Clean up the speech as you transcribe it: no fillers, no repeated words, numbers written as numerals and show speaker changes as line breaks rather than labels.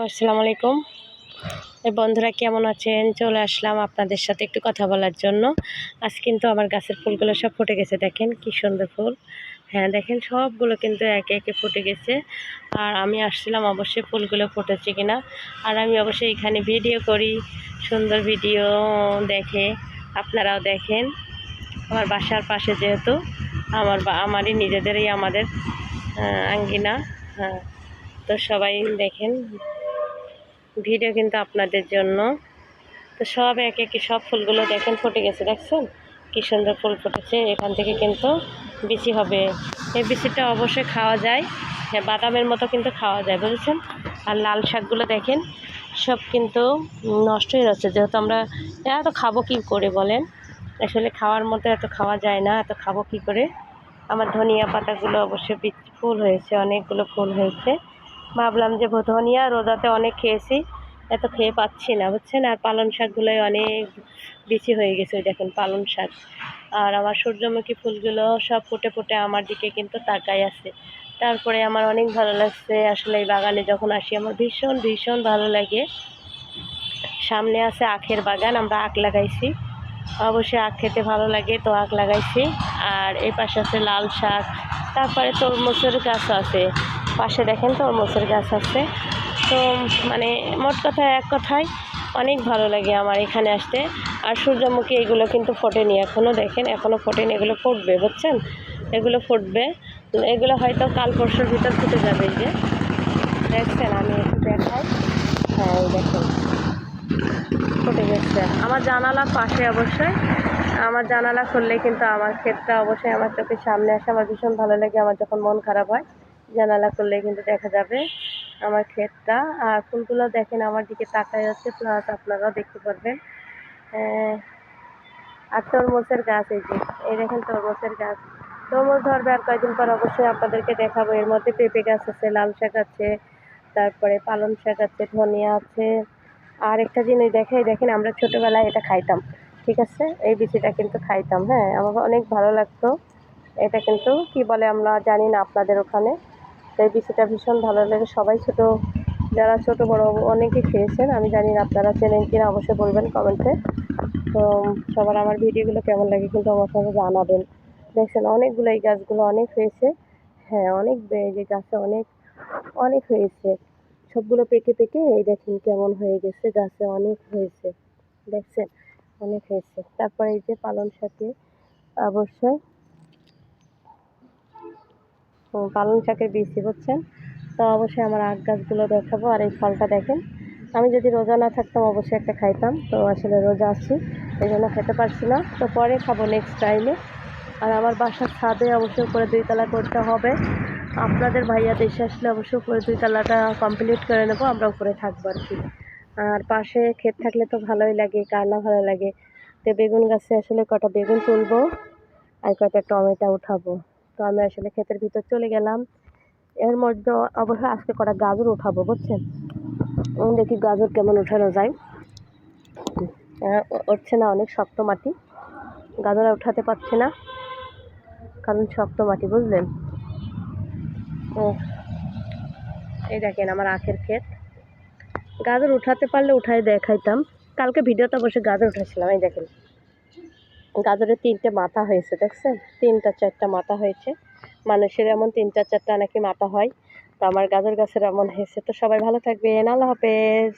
আসসালামু আলাইকুম। বন্ধুরা কেমন আছেন? চলে আসলাম আপনাদের সাথে একটু কথা বলার জন্য। আজ কিন্তু আমার গাছের ফুলগুলো সব ফুটে গেছে, দেখেন কি সুন্দর ফুল। হ্যাঁ দেখেন সবগুলো কিন্তু একে একে ফুটে গেছে। আর আমি আসছিলাম অবশ্যই ফুলগুলো ফুটেছে কিনা। আর আমি অবশ্যই এখানে ভিডিও করি, সুন্দর ভিডিও দেখে আপনারাও দেখেন। আমার বাসার পাশে যেহেতু আমারই নিজেদেরই আমাদের আঙ্গিনা। হ্যাঁ, তো সবাই দেখেন ভিডিও কিন্তু আপনাদের জন্য। তো সব একে একে সব ফুলগুলো দেখেন ফুটে গেছে, দেখছেন কি সুন্দর ফুল ফুটেছে। এখান থেকে কিন্তু বিচি হবে, এই বিচিটা অবশ্যই খাওয়া যায়। হ্যাঁ, বাদামের মতো কিন্তু খাওয়া যায়, বুঝেছেন। আর লাল শাকগুলো দেখেন সব কিন্তু নষ্ট হয়ে যাচ্ছে, যেহেতু আমরা এত খাবো কী করে বলেন। আসলে খাওয়ার মতো এত খাওয়া যায় না, এত খাবো কী করে। আমার ধনিয়া পাতাগুলো অবশ্যই ফুল হয়েছে, অনেকগুলো ফুল হয়েছে। ভাবলাম যে ধনিয়া রোদাতে অনেক খেয়েছি, এত খেয়ে পাচ্ছি না, বুঝছেন। আর পালং শাকগুলোই অনেক বেশি হয়ে গেছে, ওই দেখেন পালং শাক। আর আমার সূর্যমুখী ফুলগুলো সব ফুটে ফুটে আমার দিকে কিন্তু তাকাই আছে। তারপরে আমার অনেক ভালো লাগছে আসলে এই বাগানে যখন আসি, আমার ভীষণ ভীষণ ভালো লাগে। সামনে আছে আখের বাগান, আমরা আখ লাগাইছি, অবশ্যই আখ খেতে ভালো লাগে, তো আখ লাগাইছি। আর এই পাশে আছে লাল শাক, তারপরে তরমুজের গাছ আছে পাশে, দেখেন তরমুজের গাছ আছে। তো মানে মোট কথা এক কথায় অনেক ভালো লাগে আমার এখানে আসতে। আর সূর্যমুখী এগুলো কিন্তু ফোটেনি এখনও, দেখেন এখনও ফোটেনি, এগুলো ফুটবে, বুঝছেন। এগুলো ফুটবে, এগুলো হয়তো কাল পরশুর ভিতর ফুটে যাবে। এই যে দেখছেন, আমি একটু দেখাই। হ্যাঁ এই দেখেন ফুটে গেছে আমার জানালার পাশে। অবশ্যই আমার জানালা খুললে কিন্তু আমার ক্ষেতটা অবশ্যই আমার চোখের সামনে আসে। আমার ভীষণ ভালো লাগে, আমার যখন মন খারাপ হয় জানালা খুললে কিন্তু দেখা যাবে আমার ক্ষেতটা। আর ফুলগুলো দেখেন আমার দিকে তাকায় যাচ্ছে, প্লাস আপনারাও দেখতে পারবেন। আর তরমুজের গাছ, এই যে এই দেখেন তরমুজের গাছ, তরমুজ ধরবে আর কয়েকদিন পর, অবশ্যই আপনাদেরকে দেখাবো। এর মধ্যে পেঁপে গাছ আছে, লাল শাক আছে, তারপরে পালং শাক আছে, ধনিয়া আছে। আর একটা জিনিস দেখাই, দেখেন আমরা ছোটোবেলায় এটা খাইতাম, ঠিক আছে, এই বিচিটা কিন্তু খাইতাম। হ্যাঁ, আমার অনেক ভালো লাগতো। এটা কিন্তু কি বলে আমরা জানি না আপনাদের ওখানে। তো এই বিচিটা ভীষণ ভালো লাগে, সবাই ছোটো, যারা ছোটো বড় অনেকেই খেয়েছেন, আমি জানি না আপনারা চেনেন কিনা, অবশ্যই বলবেন কমেন্টে। তো সবার আমার ভিডিওগুলো কেমন লাগে কিন্তু আমার সাথে জানাবেন। দেখছেন অনেকগুলো, এই গাছগুলো অনেক হয়েছে। হ্যাঁ অনেক, এই যে গাছে অনেক অনেক হয়েছে, সবগুলো পেকে পেকে এই দেখেন কেমন হয়ে গেছে, গাছে অনেক হয়েছে, দেখছেন অনেক হয়েছে। তারপরে এই যে পালং শাকে অবশ্যই পালং শাকের বীজ, বুঝছেন। তো অবশ্যই আমার আখ গাছগুলো দেখাবো। আর এই ফলটা দেখেন, আমি যদি রোজা না থাকতাম অবশ্যই একটা খাইতাম, তো আসলে রোজা আছি এই জন্য খেতে পারছি না, তো পরে খাবো নেক্সট টাইমে। আর আমার বাসার ছাদে অবশ্যই উপরে 2 তলা করতে হবে। আপনাদের ভাইয়া দেশে আসলে অবশ্যই উপরে 2 তলাটা কমপ্লিট করে নেবো, আমরা উপরে থাকবো আর কি। আর পাশে ক্ষেত থাকলে তো ভালোই লাগে, কার না ভালো লাগে। তো বেগুন গাছে আসলে কটা বেগুন তুলবো আর কটা টমেটো উঠাবো। তো আমি আসলে ক্ষেতের ভিতর চলে গেলাম। এর মধ্যে অবশ্যই আজকে কটা গাজর উঠাবো, বুঝছেন। দেখি গাজর কেমন উঠানো যায়। উঠছে না, অনেক শক্ত মাটি, গাজর উঠাতে পারছি না কারণ শক্ত মাটি, বুঝলেন। ও এই দেখেন আমার আখের ক্ষেত, গাজর উঠাতে পারলে উঠাই দেখাইতাম। কালকে ভিডিওতে বসে গাজর উঠাচ্ছিলাম, এই দেখেন গাজরের 3টে মাথা হয়েছে, দেখছেন 3টা 4টা মাথা হয়েছে। মানুষের এমন 3টা 4টা নাকি মাথা হয়, তো আমার গাজর গাছের এমন হয়েছে। তো সবাই ভালো থাকবেন, আল্লাহ হাফেজ।